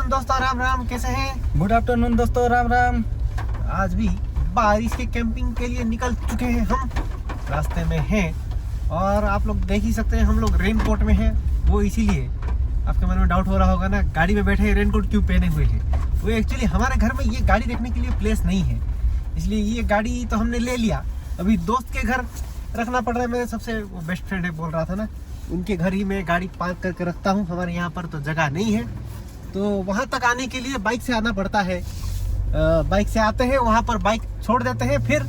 Afternoon दोस्तों, राम राम। कैसे हैं? गुड आफ्टरनून दोस्तों, राम राम। आज भी बारिश के कैंपिंग के लिए निकल चुके हैं। हम रास्ते में हैं और आप लोग देख ही सकते हैं हम लोग रेनकोट में हैं। वो इसीलिए आपके मन में डाउट हो रहा होगा ना, गाड़ी में बैठे रेनकोट क्यों पहने हुए हैं। वो एक्चुअली हमारे घर में ये गाड़ी रखने के लिए प्लेस नहीं है, इसलिए ये गाड़ी तो हमने ले लिया। अभी दोस्त के घर रखना पड़ रहा है। मेरे सबसे बेस्ट फ्रेंड है, बोल रहा था ना, उनके घर ही मैं गाड़ी पार्क करके रखता हूँ। हमारे यहाँ पर तो जगह नहीं है, तो वहाँ तक आने के लिए बाइक से आना पड़ता है। बाइक से आते हैं, वहाँ पर बाइक छोड़ देते हैं, फिर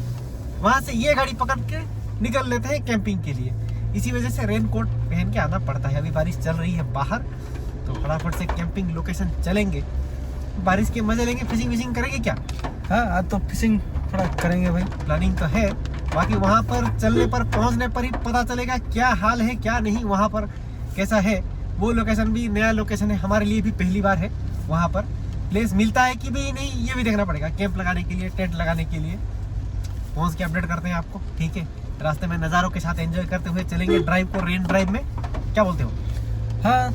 वहाँ से ये गाड़ी पकड़ के निकल लेते हैं कैंपिंग के लिए। इसी वजह से रेनकोट पहन के आना पड़ता है। अभी बारिश चल रही है बाहर, तो फटाफट से कैंपिंग लोकेशन चलेंगे, बारिश के मजे लेंगे। फिशिंग विशिंग करेंगे क्या? हाँ, आज तो फिशिंग थोड़ा करेंगे भाई। प्लानिंग तो है, बाकी वहाँ पर चलने पर, पहुँचने पर ही पता चलेगा क्या हाल है क्या नहीं, वहाँ पर कैसा है। वो लोकेशन भी नया लोकेशन है, हमारे लिए भी पहली बार है। वहाँ पर प्लेस मिलता है कि भी नहीं, ये भी देखना पड़ेगा। कैंप लगाने के लिए, टेंट लगाने के लिए पहुँच के अपडेट करते हैं आपको, ठीक है। रास्ते में नज़ारों के साथ एंजॉय करते हुए चलेंगे ड्राइव को, रेन ड्राइव में। क्या बोलते हो? हाँ,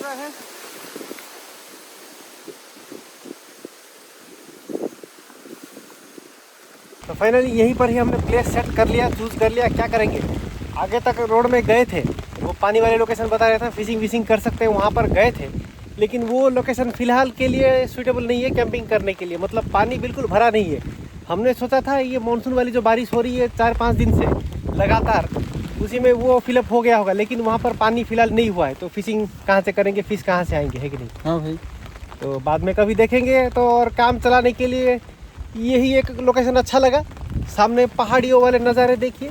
है। तो फाइनली यहीं पर ही हमने प्लेस सेट कर लिया, चूज कर लिया। क्या करेंगे, आगे तक रोड में गए थे, वो पानी वाले लोकेशन बता रहे थे, फिशिंग विशिंग कर सकते हैं, वहाँ पर गए थे। लेकिन वो लोकेशन फ़िलहाल के लिए सूटेबल नहीं है कैंपिंग करने के लिए, मतलब पानी बिल्कुल भरा नहीं है। हमने सोचा था ये मानसून वाली जो बारिश हो रही है 4-5 दिन से, लगातार, उसी में वो फिलअप हो गया होगा, लेकिन वहाँ पर पानी फिलहाल नहीं हुआ है, तो फिशिंग कहाँ से करेंगे, फिश कहाँ से आएंगे, है कि नहीं? हाँ भाई। तो बाद में कभी देखेंगे। तो और काम चलाने के लिए यही एक लोकेशन अच्छा लगा। सामने पहाड़ियों वाले नज़ारे देखिए,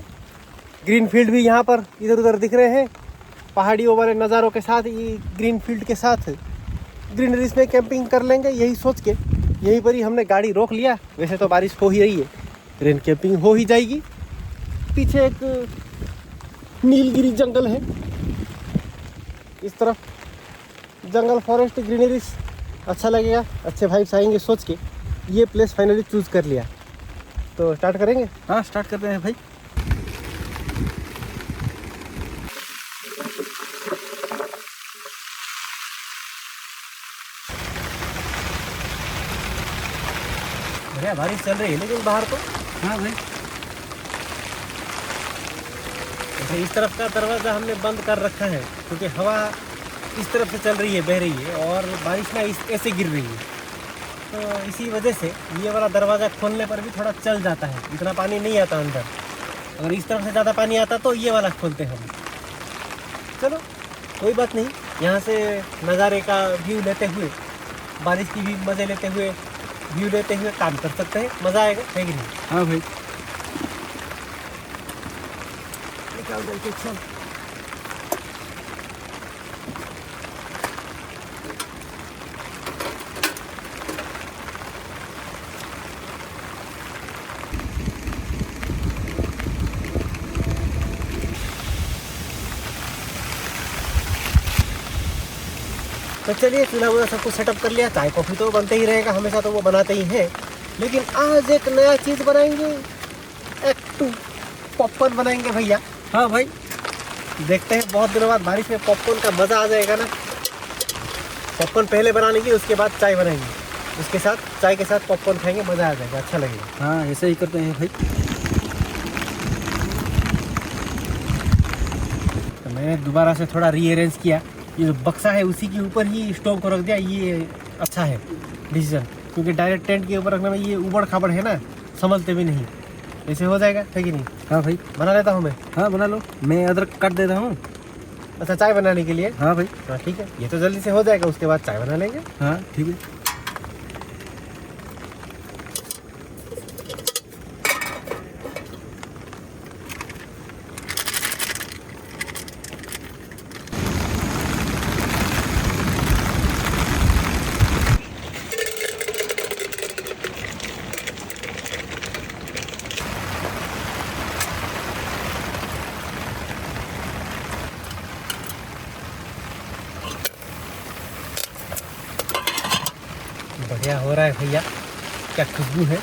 ग्रीन फील्ड भी यहाँ पर इधर उधर दिख रहे हैं। पहाड़ियों वाले नज़ारों के साथ, ये ग्रीन फील्ड के साथ ग्रीनरीज में कैंपिंग कर लेंगे, यही सोच के यहीं पर ही हमने गाड़ी रोक लिया। वैसे तो बारिश हो ही रही है, रेन कैंपिंग हो ही जाएगी। पीछे एक नीलगिरी जंगल है, इस तरफ जंगल, फॉरेस्ट, ग्रीनरीज अच्छा लगेगा, अच्छे वाइब्स आएंगे सोच के ये प्लेस फाइनली चूज़ कर लिया। तो स्टार्ट करेंगे? हाँ, स्टार्ट करते हैं भाई। बढ़िया बारिश चल रही है लेकिन बाहर तो। हाँ भाई। जैसे इस तरफ का दरवाज़ा हमने बंद कर रखा है क्योंकि हवा इस तरफ से चल रही है, बह रही है, और बारिश ना ऐसे गिर रही है, तो इसी वजह से ये वाला दरवाज़ा खोलने पर भी थोड़ा चल जाता है, इतना पानी नहीं आता अंदर। अगर इस तरफ से ज़्यादा पानी आता तो ये वाला खोलते हम। चलो कोई बात नहीं, यहाँ से नज़ारे का व्यू लेते हुए, बारिश की भी मज़े लेते हुए, व्यू लेते हुए काम कर सकते हैं, मज़ा आएगा, है कि नहीं? हाँ भाई। निकाल दे चल। तो चलिए, चूल्हा वूल्हा सब कुछ सेटअप कर लिया। चाय कॉफ़ी तो बनते ही रहेगा, हमेशा तो वो बनाते ही हैं, लेकिन आज एक नया चीज़ बनाएंगे, एक पॉपकॉर्न बनाएंगे भैया। हाँ भाई। देखते हैं, बहुत दिनों बाद बारिश में पॉपकॉर्न का मज़ा आ जाएगा ना। पॉपकॉर्न पहले बनाने की, उसके बाद चाय बनाएंगे, उसके साथ चाय के साथ पॉपकॉर्न खाएंगे, मज़ा आ जाएगा, अच्छा लगेगा। हाँ, ऐसे ही करते हैं भाई। तो मैंने दोबारा से थोड़ा रीअरेंज किया, ये जो बक्सा है उसी के ऊपर ही स्टोव को रख दिया। ये अच्छा है डिसीजन, क्योंकि डायरेक्ट टेंट के ऊपर रखने में ये उबड़ खाबड़ है ना, समझते भी नहीं, ऐसे हो जाएगा, है कि नहीं? हाँ भाई। बना लेता हूँ मैं। हाँ, बना लो, मैं अदरक काट देता हूँ। अच्छा, चाय बनाने के लिए? हाँ भाई। हाँ ठीक है, ये तो जल्दी से हो जाएगा, उसके बाद चाय बना लेंगे। हाँ ठीक है। बढ़िया हो रहा है भैया, क्या खुशबू है।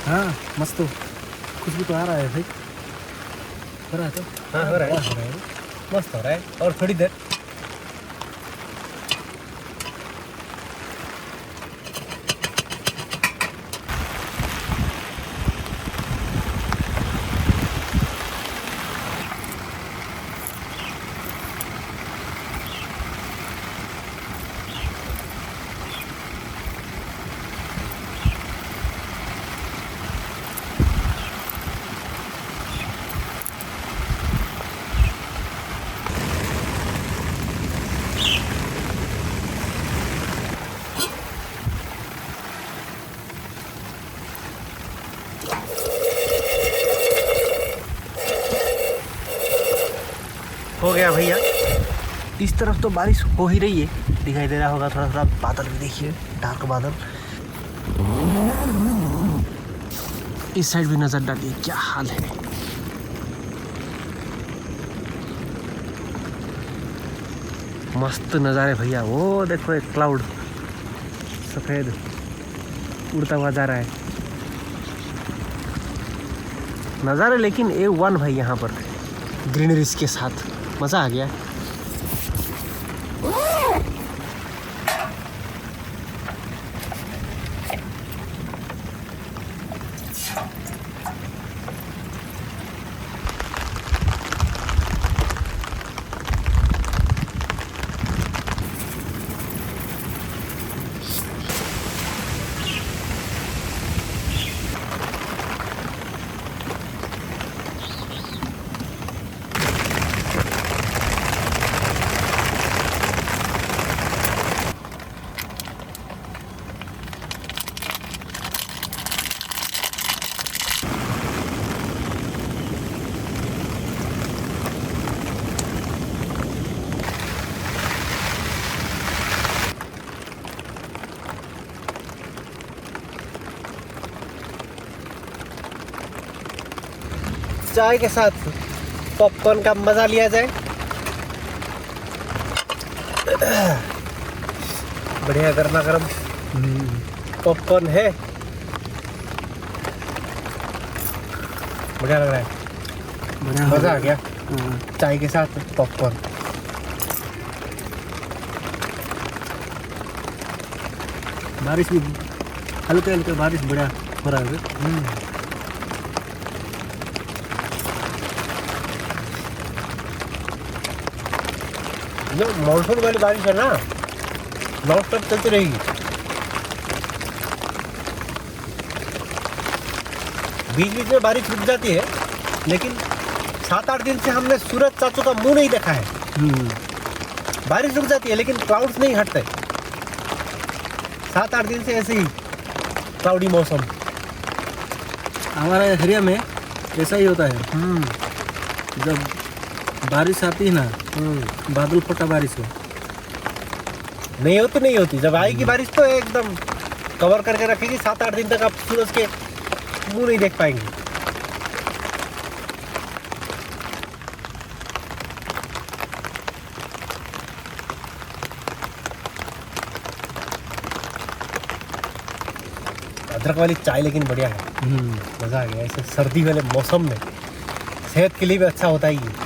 हाँ मस्त, खुशबू तो आ रहा है भाई। हो रहा है तो? हाँ हो रहा है, मस्त हो रहा है। और थोड़ी देर हो गया भैया। इस तरफ तो बारिश हो ही रही है, दिखाई दे रहा होगा थोड़ा थोड़ा, बादल भी देखिए, डार्क बादल। इस साइड भी नजर डालिए, क्या हाल है। मस्त नज़ारे भैया। वो देखो एक क्लाउड सफ़ेद उड़ता हुआ जा रहा है, नज़ारे लेकिन A1 भाई, यहाँ पर ग्रीनरीज के साथ मज़ा आ गया। चाय के साथ पॉपकॉर्न का मजा लिया जाए। बढ़िया गर्मा गर्म पॉपकॉर्न है, बढ़िया लग रहा है, बढ़िया मजा आ गया हाँ। चाय के साथ पॉपकॉर्न। बारिश भी हल्के हल्के बारिश बढ़िया हो रहा है। जो मानसून वाली बारिश है ना, नॉन स्टॉप चलती रहेगी। बीच बीच में बारिश रुक जाती है, लेकिन 7-8 दिन से हमने सूरज चाचू का मुंह नहीं देखा है। बारिश रुक जाती है लेकिन क्लाउड्स नहीं हटते। 7-8 दिन से ऐसे ही क्लाउडी मौसम। हमारे एरिया में ऐसा ही होता है, जब बारिश आती है ना, बादल फटा बारिश हो। नहीं होती जब आएगी बारिश तो एकदम कवर करके रखेगी। 7-8 दिन तक आप सूरज के मुंह नहीं देख पाएंगे। अदरक वाली चाय लेकिन बढ़िया है, मज़ा आ गया। ऐसे सर्दी वाले मौसम में सेहत के लिए भी अच्छा होता है ये।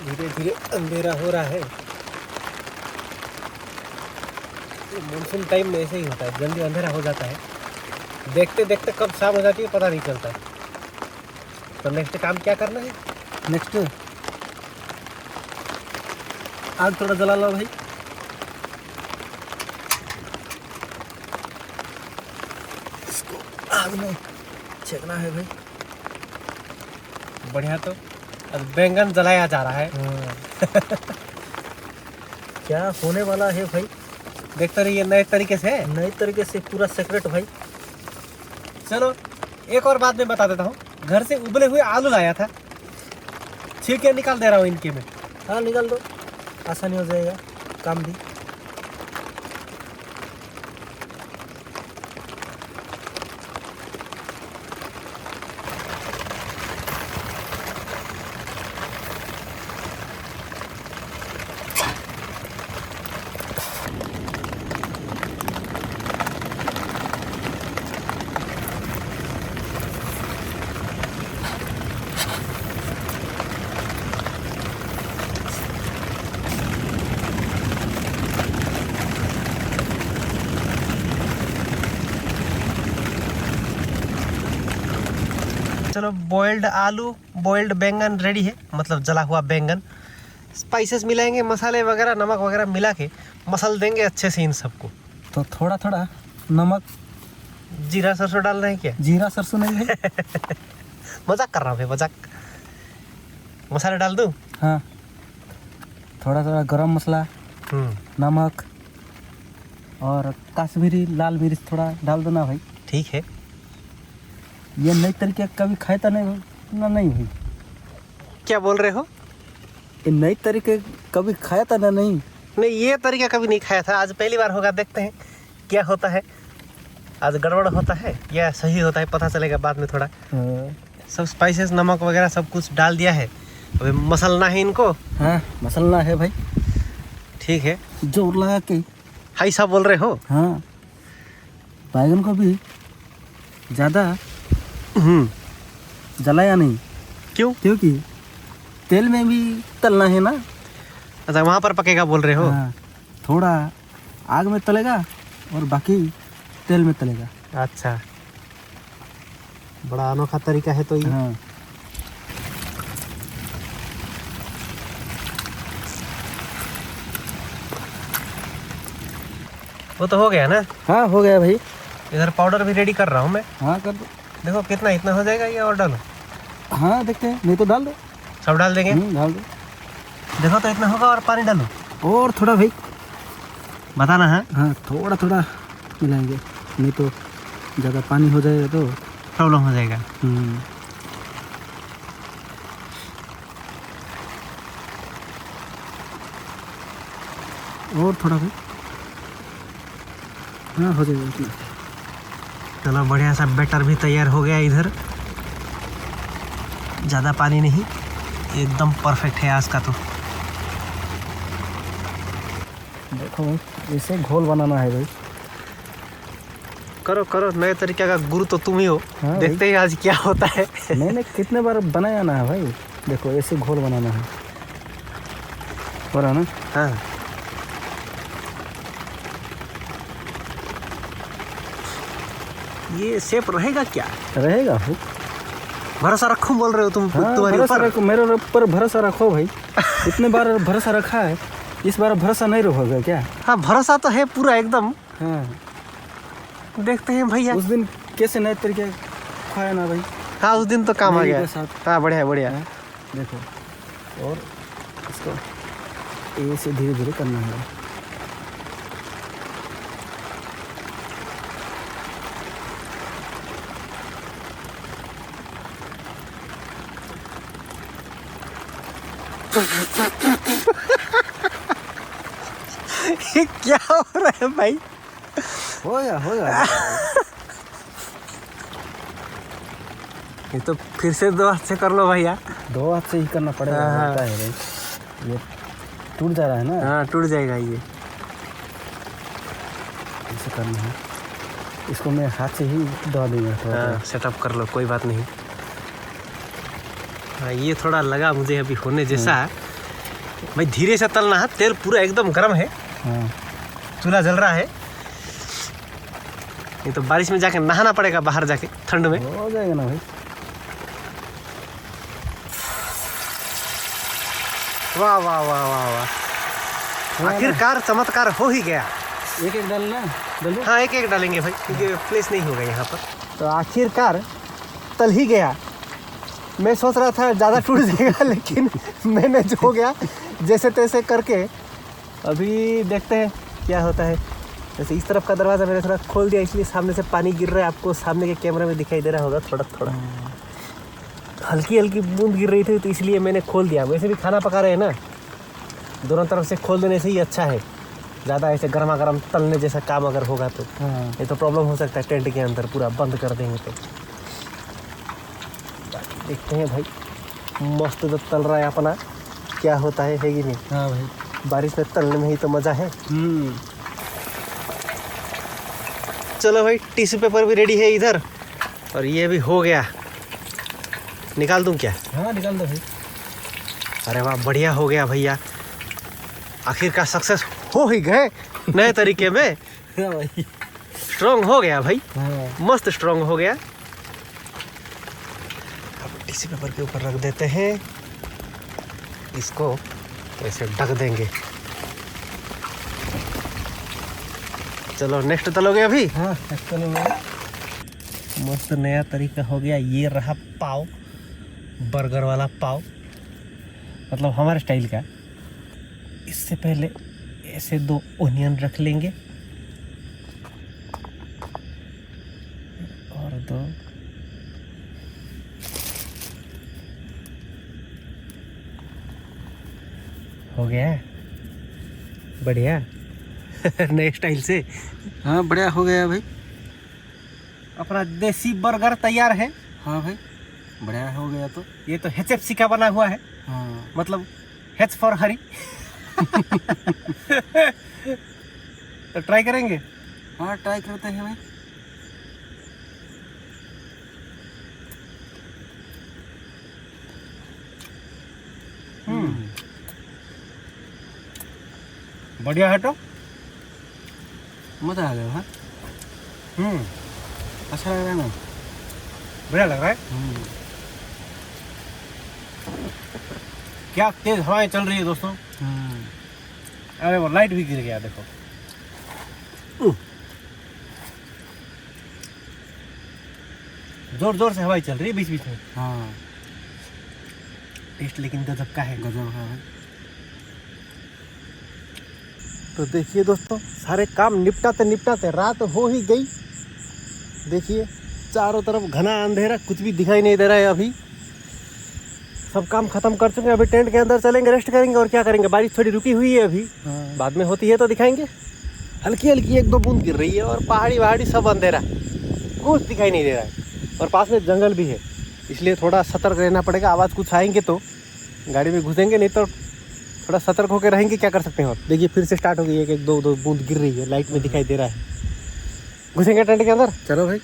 धीरे धीरे अंधेरा हो रहा है। मानसून टाइम में ऐसे ही होता है, जल्दी अंधेरा हो जाता है। देखते देखते कब शाम हो जाती है पता नहीं चलता। तो नेक्स्ट काम क्या करना है? नेक्स्ट आग थोड़ा जला लो भाई। इसको आग में छेकना है भाई। बढ़िया। तो अब बैंगन जलाया जा रहा है। क्या होने वाला है भाई, देखते रहिए नए तरीके से। नए तरीके से पूरा सेक्रेट भाई। चलो एक और बात मैं बता देता हूँ। घर से उबले हुए आलू लाया था, छिलके निकाल दे रहा हूँ इनके में। हाँ निकाल दो, आसानी हो जाएगा काम भी। चलो बॉइल्ड आलू, बॉइल्ड बैंगन रेडी है, मतलब जला हुआ बैंगन। स्पाइसेस मिलाएंगे, मसाले वगैरह, नमक वगैरह मिला के मसल देंगे अच्छे से इन सबको। तो थोड़ा थोड़ा नमक, जीरा सरसों डालना है क्या? जीरा सरसों नहीं है। मजाक कर रहा हूँ भाई, मजाक। मसाले डाल दूँ? हाँ थोड़ा थोड़ा गरम मसाला, नमक और कश्मीरी लाल मिर्च थोड़ा डाल देना भाई। ठीक है। ये नई तरीके कभी खाए तो नहीं ना, नहीं भाई। क्या बोल रहे हो? ये नई तरीके कभी खाया था ना? नहीं नहीं, ये तरीका कभी नहीं खाया था, आज पहली बार होगा। देखते हैं क्या होता है। आज गड़बड़ होता है या सही होता है, पता चलेगा बाद में। थोड़ा सब स्पाइसेस, नमक वगैरह सब कुछ डाल दिया है, अभी मसलना है इनको। हाँ मसलना है भाई। ठीक है, जोर लगा के। हाई साहब बोल रहे हो? हाँ बैगन को भी ज़्यादा जलाया नहीं। क्यों? क्योंकि तेल में भी तलना है ना। अच्छा, वहाँ पर पकेगा बोल रहे हो? हाँ, थोड़ा आग में तलेगा और बाकी तेल में तलेगा। अच्छा, बड़ा अनोखा तरीका है तो ये। हाँ वो तो हो गया ना? हाँ हो गया भाई। इधर पाउडर भी रेडी कर रहा हूँ मैं। हाँ कर दो। देखो कितना, इतना हो जाएगा या और डालो? हाँ देखते हैं, नहीं तो डाल दो। सब डाल देंगे? डाल दो। देखो तो इतना होगा, और पानी डालो? और थोड़ा भाई बताना है। हाँ थोड़ा थोड़ा मिलाएंगे, नहीं तो ज़्यादा पानी हो जाएगा तो प्रॉब्लम हो जाएगा। और थोड़ा भी, हाँ हो जाएगा इतना। चलो बढ़िया सा बैटर भी तैयार हो गया इधर, ज़्यादा पानी नहीं, एकदम परफेक्ट है आज का। तो देखो भाई, इसे घोल बनाना है भाई। करो करो, नए तरीके का गुरु तो तुम ही हो। हाँ देखते ही आज क्या होता है। मैंने कितने बार बनाया ना है भाई। देखो ऐसे घोल बनाना है, हो रहा ना? हाँ ये शेप रहेगा क्या? रहेगा भाई। भरोसा रखूं बोल रहे हो तुम? हाँ, तुम्हारे भरोसा ऊपर रखो, मेरे ऊपर भरोसा रखो भाई। इतने बार भरोसा रखा है, इस बार भरोसा नहीं रखोगे क्या? हाँ भरोसा तो है पूरा एकदम। हाँ देखते हैं भैया। उस दिन कैसे नए तरीके खाया ना भाई। हाँ उस दिन तो काम आ मैगी गया। के साथ। हाँ बढ़िया बढ़िया। हाँ, देखो, और इसको ऐसे धीरे धीरे करना है। ये क्या हो रहा है भाई? हो गया ये तो फिर से 2 हाथ से कर लो भैया। 2 हाथ से ही करना पड़ेगा। हाँ। होता है भाई, ये टूट जा रहा है ना। हाँ टूट जाएगा ये। ऐसे करना है, इसको मैं हाथ से ही दबा दूंगा थोड़ा। हाँ सेटअप कर लो, कोई बात नहीं। हाँ ये थोड़ा लगा मुझे अभी होने जैसा। भाई धीरे से तलना है, तेल पूरा एकदम गर्म है, हाँ चूल्हा जल रहा है। ये तो बारिश में जाके नहाना पड़ेगा, बाहर जाके ठंड में। हो जाएगा ना भाई। वाह वाह वाह वाह वाह, आखिरकार चमत्कार हो ही गया। एक एक डालना डालो। हाँ एक एक डालेंगे भाई, क्योंकि प्लेस नहीं होगा यहाँ पर। तो आखिरकार तल ही गया। मैं सोच रहा था ज़्यादा टूट जाएगा, लेकिन मैनेज हो गया जैसे तैसे करके। अभी देखते हैं क्या होता है। जैसे इस तरफ का दरवाज़ा मैंने थोड़ा खोल दिया, इसलिए सामने से पानी गिर रहा है। आपको सामने के कैमरे में दिखाई दे रहा होगा थोड़ा थोड़ा, हल्की हल्की बूंद गिर रही थी, तो इसलिए मैंने खोल दिया। वैसे भी खाना पका रहे हैं ना, दोनों तरफ से खोल देने से ही अच्छा है। ज़्यादा ऐसे गर्मा गर्म तलने जैसा काम अगर होगा तो ये तो प्रॉब्लम हो सकता है। टेंट के अंदर पूरा बंद कर देंगे तो। देखते हैं भाई, मस्त तो तल रहा है अपना, क्या होता है कि नहीं। हाँ भाई, बारिश में तलने में ही तो मज़ा है। चलो भाई, टिश्यू पेपर भी रेडी है इधर, और ये भी हो गया। निकाल दूं क्या? हाँ निकाल दो भाई। अरे वाह बढ़िया हो गया भैया, आखिरकार सक्सेस हो ही गए नए तरीके में। हाँ भाई, स्ट्रॉन्ग हो गया भाई, हाँ मस्त स्ट्रॉन्ग हो गया। अब टिश्यू पेपर के ऊपर रख देते हैं, इसको ऐसे ढक देंगे। चलो नेक्स्ट तलोगे अभी। हाँ चलो। मस्त नया तरीका हो गया। ये रहा पाव, बर्गर वाला पाव, मतलब हमारे स्टाइल का। इससे पहले ऐसे 2 ओनियन रख लेंगे, और 2 हो गया बढ़िया। नए स्टाइल से हाँ बढ़िया हो गया भाई, अपना देसी बर्गर तैयार है। हाँ भाई बढ़िया हो गया। तो ये तो HFC का बना हुआ है, हाँ मतलब H फॉर हरी। तो ट्राई करेंगे। हाँ ट्राई करते हैं भाई। बढ़िया है तो मज़ा आ गया। हाँ अच्छा लग रहा है ना, बढ़िया लग रहा है। क्या तेज हवाएं चल रही है दोस्तों। अरे वो लाइट भी गिर गया देखो। जोर जोर से हवाएं चल रही है बीच बीच में। हाँ टेस्ट लेकिन गजब का है। गजब है भाई। तो देखिए दोस्तों, सारे काम निपटाते निपटाते रात हो ही गई। देखिए चारों तरफ घना अंधेरा, कुछ भी दिखाई नहीं दे रहा है। अभी सब काम खत्म कर चुके हैं। अभी टेंट के अंदर चलेंगे, रेस्ट करेंगे और क्या करेंगे। बारिश थोड़ी रुकी हुई है अभी, बाद में होती है तो दिखाएंगे। हल्की हल्की एक दो बूंद गिर रही है और पहाड़ी सब अंधेरा, कुछ दिखाई नहीं दे रहा है। और पास में जंगल भी है, इसलिए थोड़ा सतर्क रहना पड़ेगा। आवाज़ कुछ आएंगे तो गाड़ी में घुसेंगे, नहीं तो थोड़ा सतर्क होकर रहेंगे। क्या कर सकते हैं। और देखिए फिर से स्टार्ट हो गई है, एक दो बूंद गिर रही है, लाइट में दिखाई दे रहा है। घुसेंगे टेंट के अंदर, चलो भाई।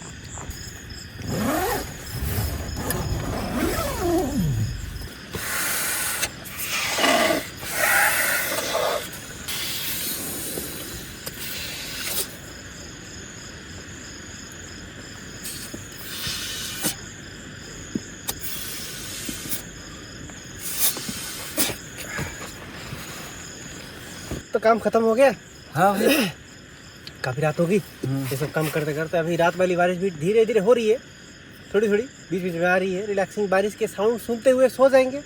तो काम खत्म हो गया। हाँ भाई, काफ़ी रात हो गई ये सब काम करते करते। अभी रात वाली बारिश भी धीरे धीरे हो रही है, थोड़ी थोड़ी बीच बीच में आ रही है। रिलैक्सिंग बारिश के साउंड सुनते हुए सो जाएंगे।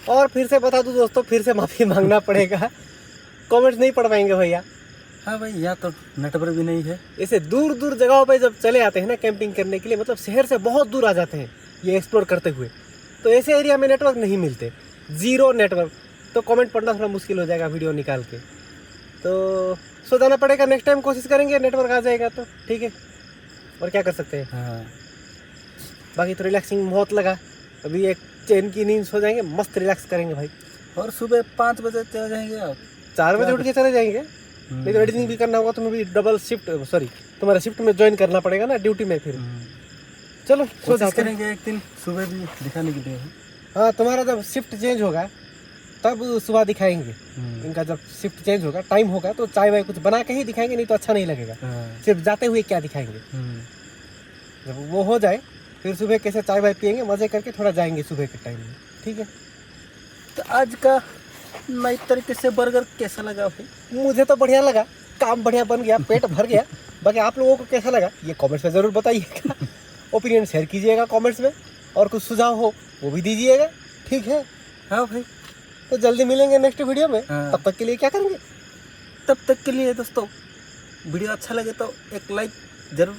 और फिर से बता दूं दोस्तों, फिर से माफ़ी मांगना पड़ेगा, कमेंट्स नहीं पढ़ पाएंगे भैया। हाँ भाई, यहाँ तो नेटवर्क भी नहीं है। ऐसे दूर दूर जगहों पे जब चले आते हैं ना कैंपिंग करने के लिए, मतलब शहर से बहुत दूर आ जाते हैं ये एक्सप्लोर करते हुए, तो ऐसे एरिया में नेटवर्क नहीं मिलते, जीरो नेटवर्क। तो कमेंट पढ़ना थोड़ा मुश्किल हो जाएगा वीडियो निकाल के, तो सो जाना पड़ेगा। नेक्स्ट टाइम कोशिश करेंगे, नेटवर्क आ जाएगा तो ठीक है, और क्या कर सकते हैं। हाँ, बाकी तो रिलैक्सिंग बहुत लगा। अभी एक चैन की नींद सो जाएंगे, मस्त रिलैक्स करेंगे भाई। और सुबह 5 बजे चले जाएंगे आप। 4 बजे उठ के चले जाएंगे। नहीं तो एडिटिंग भी करना होगा, तुम्हें भी डबल शिफ्ट, सॉरी तुम्हारा शिफ्ट में ज्वाइन करना पड़ेगा ना ड्यूटी में। फिर चलो सो कोशिश जाते हैं। करेंगे एक दिन सुबह भी दिखाने के लिए। हाँ, तुम्हारा जब शिफ्ट चेंज होगा तब सुबह दिखाएंगे। इनका जब शिफ्ट चेंज होगा, टाइम होगा, तो चाय वाय कुछ बना के ही दिखाएंगे, नहीं तो अच्छा नहीं लगेगा। सिर्फ जाते हुए क्या दिखाएंगे। जब वो हो जाए फिर सुबह कैसे चाय वाय पियेंगे, मजे करके थोड़ा जाएंगे सुबह के टाइम में, ठीक है। तो आज का नई तरीके से बर्गर कैसा लगा भाई? मुझे तो बढ़िया लगा, काम बढ़िया बन गया, पेट भर गया। बाकी आप लोगों को कैसा लगा ये कमेंट्स में ज़रूर बताइएगा। ओपिनियन शेयर कीजिएगा कमेंट्स में, और कुछ सुझाव हो वो भी दीजिएगा, ठीक है। हाँ भाई, तो जल्दी मिलेंगे नेक्स्ट वीडियो में। हाँ। तब तक के लिए क्या करेंगे? तब तक के लिए दोस्तों, वीडियो अच्छा लगे तो एक लाइक जरूर,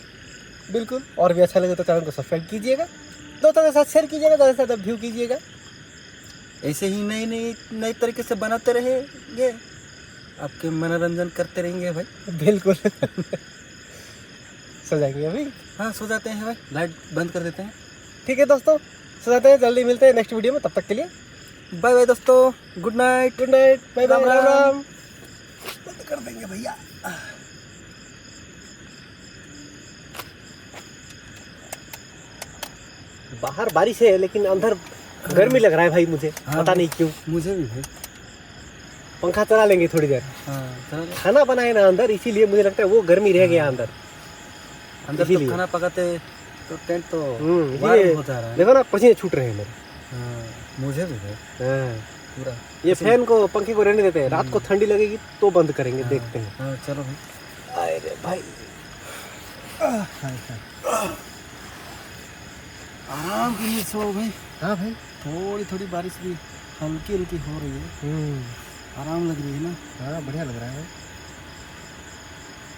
बिल्कुल। और भी अच्छा लगे तो चैनल को सब्सक्राइब कीजिएगा, दोस्तों के साथ शेयर कीजिएगा, ज़्यादा से ज़्यादा व्यू कीजिएगा। ऐसे ही नई तरीके से बनाते रहेंगे, आपके मनोरंजन करते रहेंगे भाई। बिल्कुल। सो जाएंगे अभी। हाँ, सो जाते हैं भाई, लाइट बंद कर देते हैं। ठीक है दोस्तों, सो जाते हैं, जल्दी मिलते हैं नेक्स्ट वीडियो में। तब तक के लिए बाय बाय दोस्तों, good night, good night, bye bye, Ram Ram. बंद कर देंगे भैया। बाहर बारिश है लेकिन अंदर गर्मी लग रहा है भाई मुझे। हाँ, पता नहीं क्यों। मुझे भी भाई। पंखा चला लेंगे थोड़ी देर। हाँ, चलो। खाना बनाए ना अंदर, इसीलिए मुझे लगता है वो गर्मी रह गया अंदर। अंदर तो खाना पकाते तो टेंट तो वार्म इसीलिए हो जा रहा है। देखो ना, पसीने छूट रहे हैं मेरे। हाँ, मुझे भी भाई हाँ। पूरा। ये फैन को, पंखे को रहने देते हैं, रात को ठंडी लगेगी तो बंद करेंगे, देखते हैं। हाँ, चलो भाई। अरे भाई आराम के लिए सो भाई। हाँ भाई, थोड़ी थोड़ी बारिश भी हल्की हल्की हो रही है, आराम लग रही है ना। हाँ बढ़िया लग रहा है भाई।